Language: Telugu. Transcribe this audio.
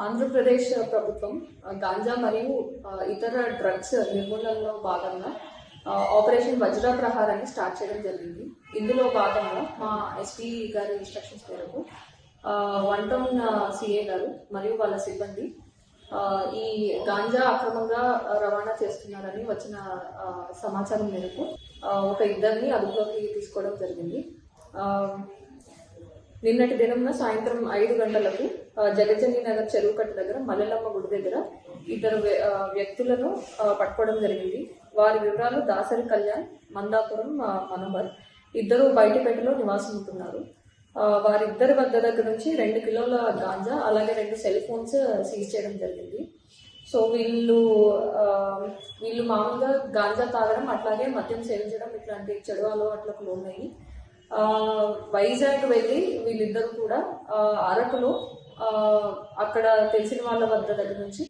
ఆంధ్రప్రదేశ్ ప్రభుత్వం గాంజా మరియు ఇతర డ్రగ్స్ నిర్మూలనలో భాగంగా ఆపరేషన్ వజ్ర ప్రహారాన్ని స్టార్ట్ చేయడం జరిగింది. ఇందులో భాగంగా మా ఎస్పీ గారి ఇన్స్ట్రక్షన్స్ మేరకు వన్ టౌన్ సిఏ గారు మరియు వాళ్ళ సిబ్బంది ఈ గాంజా అక్రమంగా రవాణా చేస్తున్నారని వచ్చిన సమాచారం మేరకు ఒక ఇద్దరిని అదుపులోకి తీసుకోవడం జరిగింది. నిన్నటి దినంన సాయంత్రం 5 గంటలకు జగజ్జని నగర్ చెరువు కట్ట దగ్గర మల్లెలమ్మ గుడి దగ్గర ఇద్దరు వ్యక్తులను పట్టుకోవడం జరిగింది. వారి వివరాలు దాసరి కళ్యాణ్, మందాపురం మనోహర్. ఇద్దరు బయటపేటలో నివాసం ఉంటున్నారు. వారిద్దరి వద్ద దగ్గర నుంచి 2 కిలోల గాంజా అలాగే 2 సెల్ ఫోన్స్ సీజ్ చేయడం జరిగింది. సో వీళ్ళు మామూలుగా గాంజా తాగడం అట్లాగే మద్యం సేవించడం ఇట్లాంటి చెడు అలవాట్లకు లోనయ్యి వైజాగ్ వెళ్ళి వీళ్ళిద్దరు కూడా అరకులో అక్కడ తెలిసిన వాళ్ళ వద్ద దగ్గర నుంచి